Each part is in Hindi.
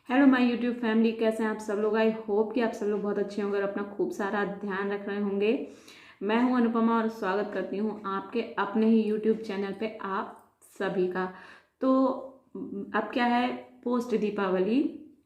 हेलो माय यूट्यूब फैमिली, कैसे हैं आप सब लोग। आई होप कि आप सब लोग बहुत अच्छे होंगे और अपना खूब सारा ध्यान रख रहे होंगे। मैं हूं अनुपमा और स्वागत करती हूं आपके अपने ही यूट्यूब चैनल पे आप सभी का। तो अब क्या है, पोस्ट दीपावली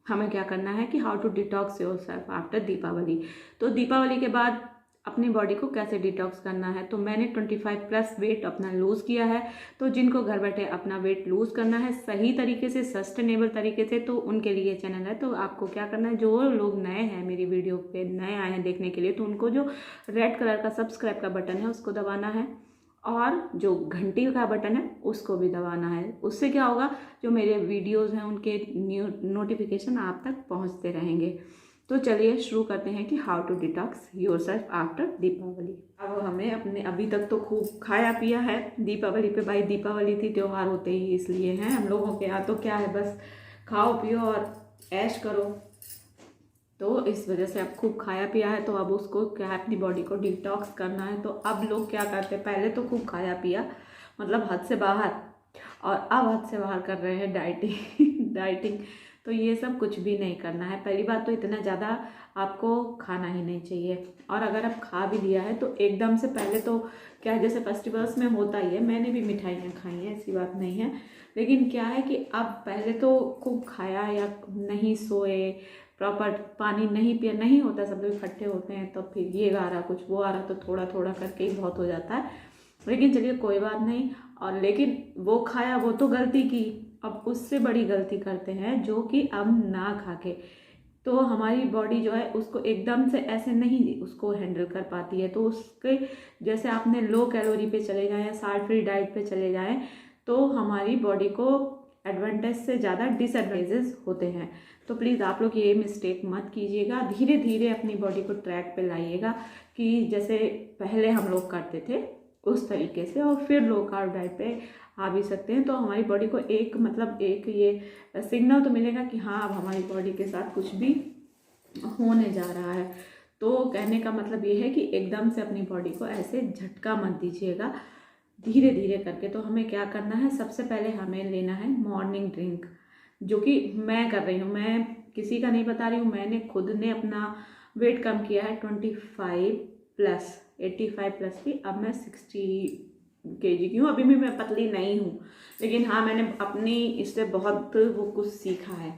हमें क्या करना है कि how to detox your self after Deepawali. तो दीपावली के बाद अपनी बॉडी को कैसे डिटॉक्स करना है। तो मैंने 25+ वेट अपना लूज़ किया है। तो जिनको घर बैठे अपना वेट लूज़ करना है सही तरीके से, सस्टेनेबल तरीके से, तो उनके लिए चैनल है। तो आपको क्या करना है, जो लोग नए हैं मेरी वीडियो पे नए आए हैं देखने के लिए, तो उनको जो रेड कलर का सब्सक्राइब का बटन है उसको दबाना है और जो घंटी का बटन है उसको भी दबाना है। उससे क्या होगा, जो मेरे वीडियोज़ हैं उनके नोटिफिकेशन आप तक पहुँचते रहेंगे। तो चलिए शुरू करते हैं कि how to detox yourself after Deepawali. अब हमें अपने अभी तक तो खूब खाया पिया है दीपावली पे। भाई दीपावली थी, त्यौहार होते ही इसलिए हैं हम लोगों के यहाँ। तो क्या है, बस खाओ पियो और ऐश करो। तो इस वजह से अब खूब खाया पिया है, तो अब उसको क्या है, अपनी बॉडी को डिटॉक्स करना है। तो अब लोग क्या करते हैं, पहले तो खूब खाया पिया मतलब हद से बाहर, और अब हद से बाहर कर रहे हैं डाइटिंग डाइटिंग। तो ये सब कुछ भी नहीं करना है। पहली बात तो इतना ज़्यादा आपको खाना ही नहीं चाहिए, और अगर आप खा भी लिया है तो एकदम से पहले तो क्या है, जैसे फेस्टिवल्स में होता ही है, मैंने भी मिठाइयाँ खाई हैं, ऐसी बात नहीं है। लेकिन क्या है कि अब पहले तो खूब खाया या नहीं सोए, प्रॉपर पानी नहीं पिया, नहीं होता, सब लोग इकट्ठे होते हैं तो फिर ये आ रहा कुछ, वो आ रहा, तो थोड़ा थोड़ा करके ही बहुत हो जाता है। लेकिन चलिए कोई बात नहीं। और लेकिन वो खाया, वो तो गलती की, अब उससे बड़ी गलती करते हैं जो कि अब ना खा के, तो हमारी बॉडी जो है उसको एकदम से ऐसे नहीं उसको हैंडल कर पाती है। तो उसके जैसे आपने लो कैलोरी पे चले जाएं या साल्ट फ्री डाइट पे चले जाएं, तो हमारी बॉडी को एडवांटेज से ज़्यादा डिसएडवांटेजेस होते हैं। तो प्लीज़ आप लोग ये मिस्टेक मत कीजिएगा। धीरे धीरे अपनी बॉडी को ट्रैक पे लाइएगा कि जैसे पहले हम लोग करते थे उस तरीके से, और फिर लो कार्ब डाइट पे आ भी सकते हैं। तो हमारी बॉडी को एक मतलब एक ये सिग्नल तो मिलेगा कि हाँ अब हमारी बॉडी के साथ कुछ भी होने जा रहा है। तो कहने का मतलब ये है कि एकदम से अपनी बॉडी को ऐसे झटका मत दीजिएगा, धीरे धीरे करके। तो हमें क्या करना है, सबसे पहले हमें लेना है मॉर्निंग ड्रिंक, जो कि मैं कर रही हूँ, मैं किसी का नहीं बता रही हूँ। मैंने खुद ने अपना वेट कम किया है 25+, 85+ भी, अब मैं 60 kg की हूँ। अभी भी मैं पतली नहीं हूँ, लेकिन हाँ मैंने अपनी इससे बहुत वो कुछ सीखा है,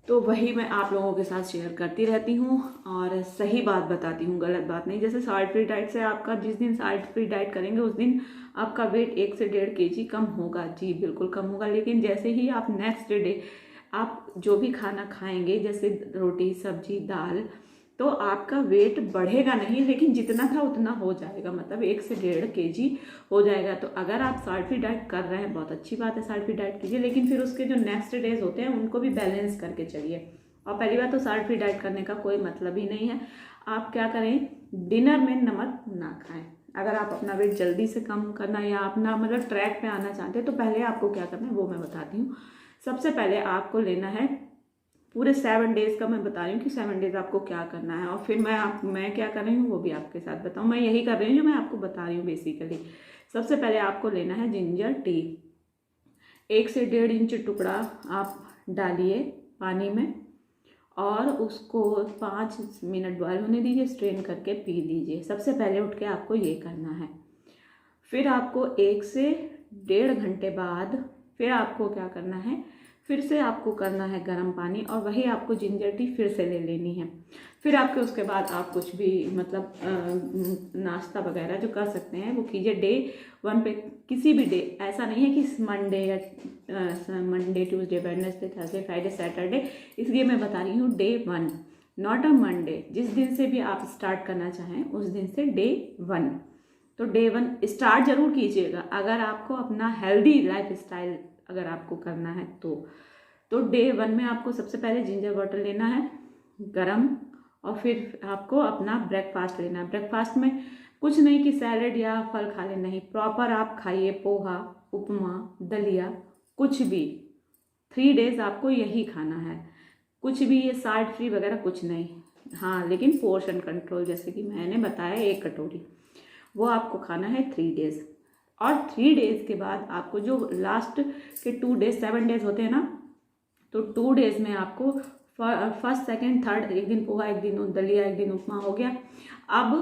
तो वही मैं आप लोगों के साथ शेयर करती रहती हूँ और सही बात बताती हूँ, गलत बात नहीं। जैसे साल्ट फ्री डाइट से आपका, जिस दिन साल्ट फ्री डाइट करेंगे उस दिन आपका वेट 1 से 1.5 kg कम होगा, जी बिल्कुल कम होगा। लेकिन जैसे ही आप नेक्स्ट डे आप जो भी खाना खाएंगे, जैसे रोटी सब्जी दाल, तो आपका वेट बढ़ेगा नहीं, लेकिन जितना था उतना हो जाएगा, मतलब 1 से 1.5 kg हो जाएगा। तो अगर आप साल्ट फ्री डाइट कर रहे हैं, बहुत अच्छी बात है, साल्ट फ्री डाइट कीजिए, लेकिन फिर उसके जो नेक्स्ट डेज होते हैं उनको भी बैलेंस करके चलिए। और पहली बात तो साल्ट फ्री डाइट करने का कोई मतलब ही नहीं है। आप क्या करें, डिनर में नमक ना खाएं। अगर आप अपना वेट जल्दी से कम करना या अपना मतलब ट्रैक पे आना चाहते हैं, तो पहले आपको क्या करना है वो मैं बताती हूँ। सबसे पहले आपको लेना है पूरे 7 डेज़ का, मैं बता रही हूँ कि 7 डेज़ आपको क्या करना है, और फिर मैं क्या कर रही हूँ वो भी आपके साथ बताऊँ। मैं यही कर रही हूँ जो मैं आपको बता रही हूँ बेसिकली। सबसे पहले आपको लेना है जिंजर टी, 1 से 1.5 इंच टुकड़ा आप डालिए पानी में, और उसको 5 मिनट बॉयल होने दीजिए, स्ट्रेन करके पी लीजिए। सबसे पहले उठ के आपको ये करना है। फिर आपको 1 से 1.5 घंटे बाद फिर आपको क्या करना है, फिर से आपको करना है गर्म पानी, और वही आपको जिंजर टी फिर से ले लेनी है। फिर आपके उसके बाद आप कुछ भी मतलब नाश्ता वगैरह जो कर सकते हैं वो कीजिए। डे 1 पे किसी भी डे, ऐसा नहीं है कि मंडे या Monday Tuesday Wednesday Thursday Friday Saturday, इसलिए मैं बता रही हूँ डे 1, नॉट अ मंडे। जिस दिन से भी आप स्टार्ट करना चाहें उस दिन से डे 1। तो डे 1 स्टार्ट जरूर कीजिएगा अगर आपको अपना हेल्दी लाइफ स्टाइल अगर आपको करना है तो डे 1 में आपको सबसे पहले जिंजर वाटर लेना है गरम, और फिर आपको अपना ब्रेकफास्ट लेना है। ब्रेकफास्ट में कुछ नहीं कि सैलेड या फल खा ले, नहीं, प्रॉपर आप खाइए पोहा उपमा दलिया कुछ भी। 3 डेज आपको यही खाना है, कुछ भी ये साल्ट फ्री वगैरह कुछ नहीं। हाँ लेकिन पोर्शन कंट्रोल, जैसे कि मैंने बताया 1 कटोरी, वो आपको खाना है 3 डेज। और 3 डेज के बाद आपको जो लास्ट के 2 डेज 7 डेज होते हैं ना, तो 2 डेज में आपको फर्स्ट सेकंड थर्ड, एक दिन पोहा, एक दिन दलिया, एक दिन उपमा हो गया। अब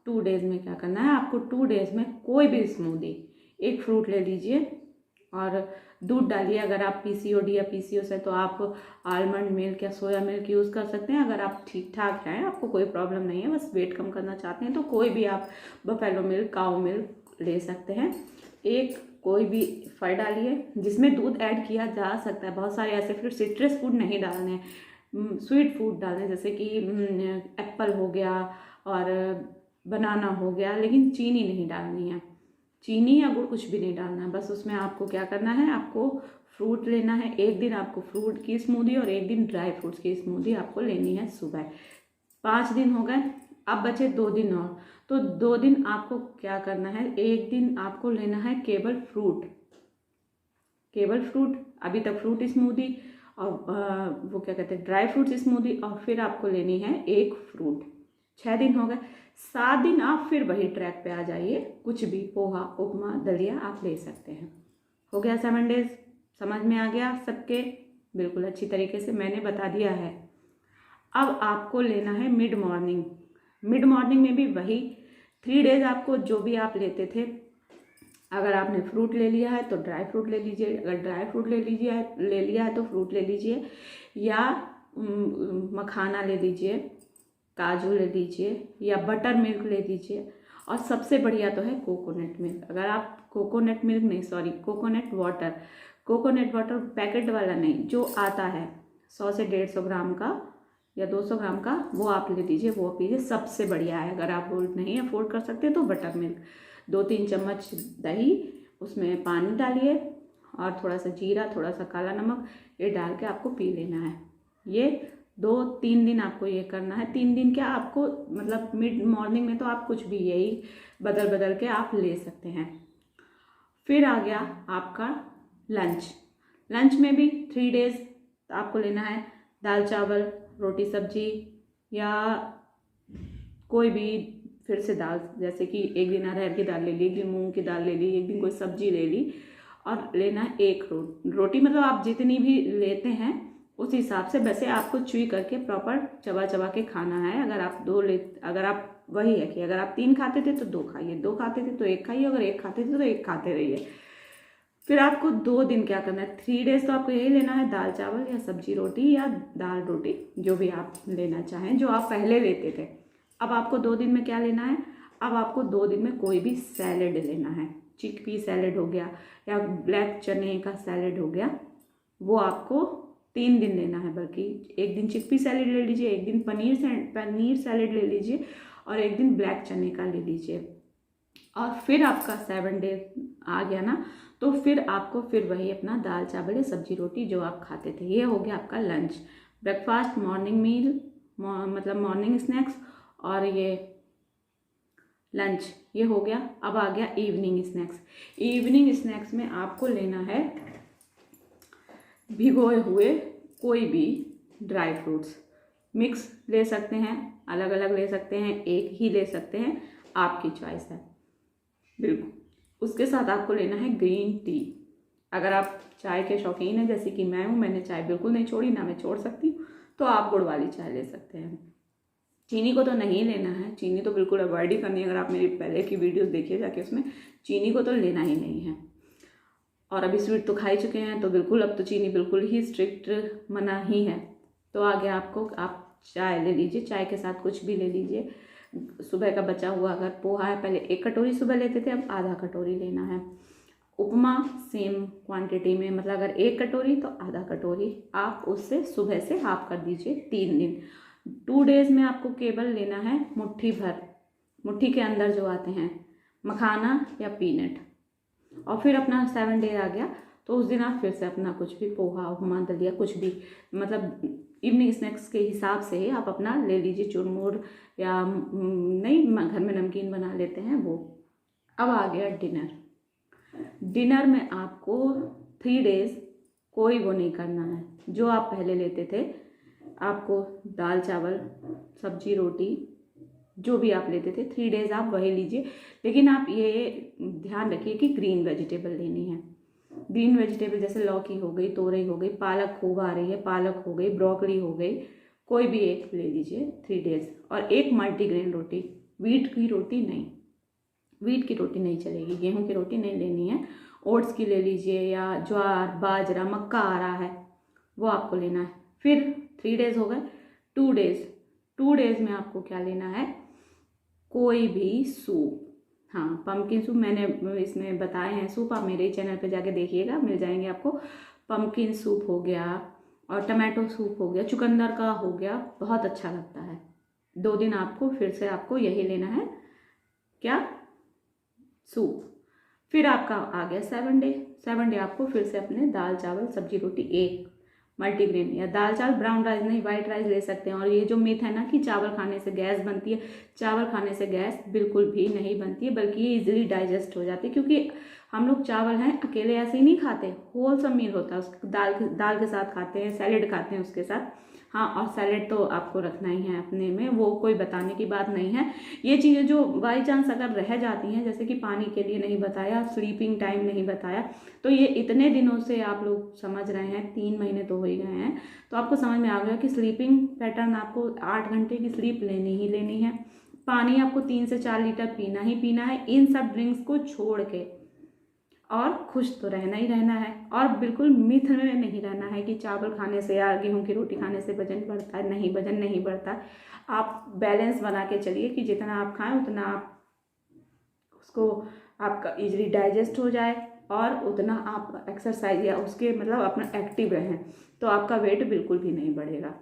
2 डेज में क्या करना है आपको, 2 डेज में कोई भी स्मूदी, एक फ्रूट ले लीजिए और दूध डालिए। अगर आप पीसीओडी या पीसीओएस है तो आप आलमंड मिल्क या सोया मिल्क यूज़ कर सकते हैं। अगर आप ठीक ठाक हैं, आपको कोई प्रॉब्लम नहीं है, बस वेट कम करना चाहते हैं, तो कोई भी आप बफेलो मिल्क, काऊ मिल्क ले सकते हैं। एक कोई भी फल डालिए जिसमें दूध ऐड किया जा सकता है। बहुत सारे ऐसे फिर सिट्रस फूड नहीं डालने, स्वीट फूड डालने, जैसे कि एप्पल हो गया और बनाना हो गया, लेकिन चीनी नहीं डालनी है, चीनी या गुड़ कुछ भी नहीं डालना है। बस उसमें आपको क्या करना है, आपको फ्रूट लेना है। एक दिन आपको फ्रूट की स्मूदी और एक दिन ड्राई फ्रूट्स की स्मूदी आपको लेनी है सुबह। 5 दिन हो गए, अब बचे 2 दिन और। तो 2 दिन आपको क्या करना है, एक दिन आपको लेना है केवल फ्रूट, केवल फ्रूट। अभी तक फ्रूट स्मूदी और वो क्या कहते हैं, ड्राई फ्रूट स्मूदी, और फिर आपको लेनी है एक फ्रूट। 6 दिन हो गए। 7 दिन आप फिर वही ट्रैक पे आ जाइए, कुछ भी पोहा, उपमा, दलिया आप ले सकते हैं। हो गया 7 डेज, समझ में आ गया सबके? बिल्कुल अच्छी तरीके से मैंने बता दिया है। अब आपको लेना है मिड मॉर्निंग। मिड मॉर्निंग में भी वही 3 डेज आपको जो भी आप लेते थे, अगर आपने फ्रूट ले लिया है तो ड्राई फ्रूट ले लीजिए, अगर ड्राई फ्रूट ले लिया है तो फ्रूट ले लीजिए, या मखाना ले लीजिए, काजू ले लीजिए, या बटर मिल्क ले लीजिए। और सबसे बढ़िया तो है कोकोनट मिल्क। अगर आप कोकोनट मिल्क नहीं, सॉरी, कोकोनट वाटर पैकेट वाला नहीं, जो आता है 100 से 150 ग्राम का या 200 ग्राम का, वो आप ले लीजिए, वो पीजिए, सबसे बढ़िया है। अगर आप वो नहीं अफोर्ड कर सकते तो बटर मिल्क, 2-3 चम्मच दही, उसमें पानी डालिए और थोड़ा सा जीरा, थोड़ा सा काला नमक, ये डाल के आपको पी लेना है। ये 2-3 दिन आपको ये करना है। 3 दिन क्या, आपको मतलब मिड मॉर्निंग में तो आप कुछ भी यही बदल बदल के आप ले सकते हैं। फिर आ गया आपका लंच में भी 3 डेज आपको लेना है दाल चावल, रोटी सब्जी, या कोई भी फिर से दाल, जैसे कि एक दिन अरहर की दाल ले ली, एक दिन मूंग की दाल ले ली, एक दिन कोई सब्जी ले ली, और लेना है एक रोटी। मतलब आप जितनी भी लेते हैं उस हिसाब से, वैसे आपको च्युई करके प्रॉपर चबा के खाना है। अगर आप वही है कि अगर आप 3 खाते थे तो 2 खाइए, 2 खाते थे तो 1 खाइए, अगर 1 खाते थे तो 1 खाते रहिए। फिर आपको 2 दिन क्या करना है, 3 डेज तो आपको यही लेना है, दाल चावल या सब्जी रोटी या दाल रोटी, जो भी आप लेना चाहें, जो आप पहले लेते थे। अब आपको 2 दिन में क्या लेना है, अब आपको 2 दिन में कोई भी सैलेड लेना है। चिकपी सैलेड हो गया या ब्लैक चने का सैलेड हो गया, वो आपको 3 दिन लेना है। बल्कि एक दिन चिकपी सैलेड ले लीजिए, एक दिन पनीर सैलेड ले लीजिए, और एक दिन ब्लैक चने का ले लीजिए। और फिर आपका 7 डे आ गया ना, तो फिर आपको फिर वही अपना दाल चावल या सब्जी रोटी जो आप खाते थे, ये हो गया आपका लंच। ब्रेकफास्ट, मॉर्निंग मील, मतलब मॉर्निंग स्नैक्स, और ये लंच, ये हो गया। अब आ गया इवनिंग स्नैक्स। इवनिंग स्नैक्स में आपको लेना है भिगोए हुए कोई भी ड्राई फ्रूट्स, मिक्स ले सकते हैं, अलग अलग ले सकते हैं, एक ही ले सकते हैं, आपकी चॉइस है बिल्कुल। उसके साथ आपको लेना है ग्रीन टी। अगर आप चाय के शौकीन हैं, जैसे कि मैं हूँ, मैंने चाय बिल्कुल नहीं छोड़ी, ना मैं छोड़ सकती हूँ, तो आप गुड़ वाली चाय ले सकते हैं। चीनी को तो नहीं लेना है, चीनी तो बिल्कुल अवॉइड ही करनी है। अगर आप मेरी पहले की वीडियोस देखिए जाके, उसमें चीनी को तो लेना ही नहीं है। और अभी स्वीट तो खा ही चुके हैं, तो बिल्कुल अब तो चीनी बिल्कुल ही स्ट्रिक्ट मना ही है। तो आगे आपको, आप चाय ले लीजिए, चाय के साथ कुछ भी ले लीजिए। सुबह का बचा हुआ अगर पोहा है, पहले 1 कटोरी सुबह लेते थे, अब आधा कटोरी लेना है। उपमा सेम क्वांटिटी में, मतलब अगर 1 कटोरी तो आधा कटोरी, आप उससे सुबह से हाफ कर दीजिए। 3 दिन, 2 डेज में आपको केवल लेना है मुट्ठी भर, मुट्ठी के अंदर जो आते हैं, मखाना या पीनट। और फिर अपना 7 डे आ गया, तो उस दिन आप फिर से अपना कुछ भी पोहा, उपमा, दलिया, कुछ भी, मतलब इवनिंग स्नैक्स के हिसाब से ही आप अपना ले लीजिए, चुरमुर या नहीं, घर में नमकीन बना लेते हैं वो। अब आ गया डिनर में आपको 3 डेज कोई वो नहीं करना है, जो आप पहले लेते थे। आपको दाल चावल, सब्जी रोटी, जो भी आप लेते थे, 3 डेज आप वही लीजिए। लेकिन आप ये ध्यान रखिए कि ग्रीन वेजिटेबल लेनी है। ग्रीन वेजिटेबल जैसे लौकी हो गई, तोरई हो गई, पालक खूब आ रही है, पालक हो गई, ब्रोकली हो गई, कोई भी एक ले लीजिए 3 डेज। और एक मल्टीग्रेन रोटी, व्हीट की रोटी नहीं, व्हीट की रोटी नहीं चलेगी, गेहूं की रोटी नहीं लेनी है, ओट्स की ले लीजिए या ज्वार बाजरा मक्का आ रहा है वो आपको लेना है। फिर 3 डेज हो गए। 2 डेज में आपको क्या लेना है, कोई भी सूप। हाँ, पम्पकिन सूप मैंने इसमें बताए हैं सूप, आप मेरे ही चैनल पे जाके देखिएगा, मिल जाएंगे आपको। पम्पकिन सूप हो गया और टमाटो सूप हो गया, चुकंदर का हो गया, बहुत अच्छा लगता है। 2 दिन आपको फिर से आपको यही लेना है, क्या, सूप। फिर आपका आ गया 7 डे आपको फिर से अपने दाल चावल सब्जी रोटी एक मल्टीग्रेन, या दाल चावल ब्राउन राइस नहीं वाइट राइस ले सकते हैं। और ये जो मिथ है ना कि चावल खाने से गैस बनती है, चावल खाने से गैस बिल्कुल भी नहीं बनती है, बल्कि ये इजीली डाइजेस्ट हो जाती है। क्योंकि हम लोग चावल हैं अकेले ऐसे ही नहीं खाते, होलसम मील होता है, उसके दाल के साथ खाते हैं, सैलेड खाते हैं उसके साथ। हाँ, और सैलेड तो आपको रखना ही है अपने में, वो कोई बताने की बात नहीं है। ये चीज़ें जो बाई चांस अगर रह जाती हैं, जैसे कि पानी के लिए नहीं बताया, स्लीपिंग टाइम नहीं बताया, तो ये इतने दिनों से आप लोग समझ रहे हैं, 3 महीने तो हो ही गए हैं, तो आपको समझ में आ गया कि स्लीपिंग पैटर्न आपको 8 घंटे की स्लीप लेनी ही लेनी है। पानी आपको 3 से 4 लीटर पीना ही पीना है, इन सब ड्रिंक्स को छोड़ के। और खुश तो रहना ही रहना है, और बिल्कुल मिथ में नहीं रहना है कि चावल खाने से या गेहूं की रोटी खाने से वजन बढ़ता है। नहीं, वजन नहीं बढ़ता। आप बैलेंस बना के चलिए कि जितना आप खाएं उतना आप उसको आपका इजीली डाइजेस्ट हो जाए, और उतना आप एक्सरसाइज या उसके मतलब अपना एक्टिव रहें, तो आपका वेट बिल्कुल भी नहीं बढ़ेगा।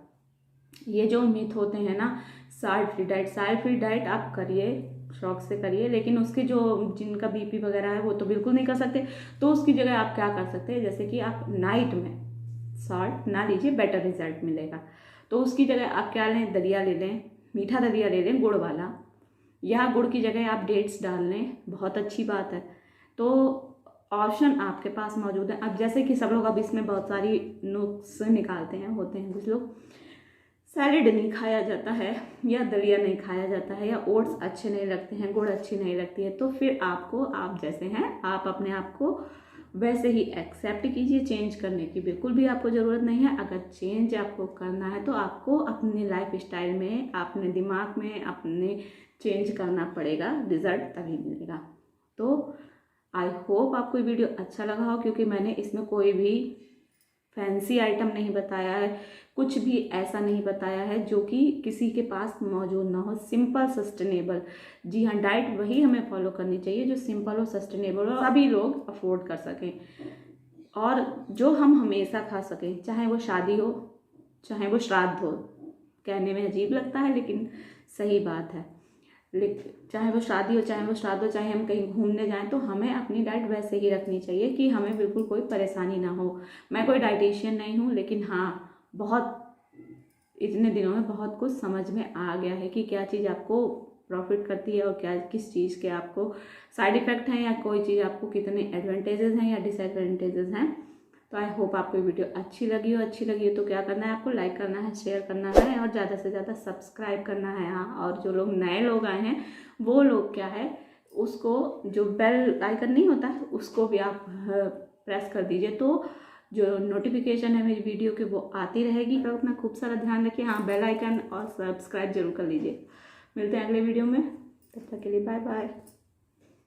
ये जो मिथ होते हैं ना, साल्ट फ्री डाइट आप करिए, शौक से करिए, लेकिन उसके जो जिनका बीपी वगैरह है वो तो बिल्कुल नहीं कर सकते। तो उसकी जगह आप क्या कर सकते हैं, जैसे कि आप नाइट में सॉल्ट ना लीजिए, बेटर रिजल्ट मिलेगा। तो उसकी जगह आप क्या लें, दलिया ले लें, मीठा दलिया ले लें गुड़ वाला, या गुड़ की जगह आप डेट्स डाल लें, बहुत अच्छी बात है। तो ऑप्शन आपके पास मौजूद है। अब जैसे कि सब लोग अब इसमें बहुत सारी नुक्स निकालते हैं, होते हैं कुछ लोग, सैलेड नहीं खाया जाता है, या दलिया नहीं खाया जाता है, या ओट्स अच्छे नहीं लगते हैं, गुड़ अच्छी नहीं लगती है, तो फिर आपको, आप जैसे हैं आप अपने आप को वैसे ही एक्सेप्ट कीजिए। चेंज करने की बिल्कुल भी आपको ज़रूरत नहीं है। अगर चेंज आपको करना है तो आपको अपने लाइफ स्टाइल में, अपने दिमाग में अपने चेंज करना पड़ेगा, रिजल्ट तभी मिलेगा। तो आई होप आपको ये वीडियो अच्छा लगा हो, क्योंकि मैंने इसमें कोई भी फैंसी आइटम नहीं बताया है, कुछ भी ऐसा नहीं बताया है जो कि किसी के पास मौजूद ना हो। सिंपल सस्टेनेबल, जी हाँ, डाइट वही हमें फॉलो करनी चाहिए जो सिंपल हो, सस्टेनेबल हो, सभी लोग अफोर्ड कर सकें, और जो हम हमेशा खा सकें, चाहे वो शादी हो चाहे वो श्राद्ध हो। कहने में अजीब लगता है लेकिन सही बात है। चाहे वो शादी हो चाहे वो श्राद्ध हो, चाहे हम कहीं घूमने जाएं, तो हमें अपनी डाइट वैसे ही रखनी चाहिए कि हमें बिल्कुल कोई परेशानी ना हो। मैं कोई डाइटिशियन नहीं हूँ, लेकिन हाँ, बहुत इतने दिनों में बहुत कुछ समझ में आ गया है कि क्या चीज़ आपको प्रॉफिट करती है और क्या किस चीज़ के आपको साइड इफ़ेक्ट हैं, या कोई चीज़ आपको कितने एडवांटेजेस हैं या डिसएडवांटेजेस हैं। तो आई होप आपको वीडियो अच्छी लगी हो तो क्या करना है, आपको लाइक करना है, शेयर करना है, और ज़्यादा से ज़्यादा सब्सक्राइब करना है। हाँ, और जो लोग नए लोग आए हैं वो लोग क्या है, उसको जो बेल आइकन नहीं होता है उसको भी आप प्रेस कर दीजिए, तो जो नोटिफिकेशन है मेरी वीडियो की वो आती रहेगी। तो अपना खूब सारा ध्यान रखिए। हाँ, बेल आइकन और सब्सक्राइब जरूर कर लीजिए। मिलते हैं अगले वीडियो में, तब तक के लिए बाय बाय।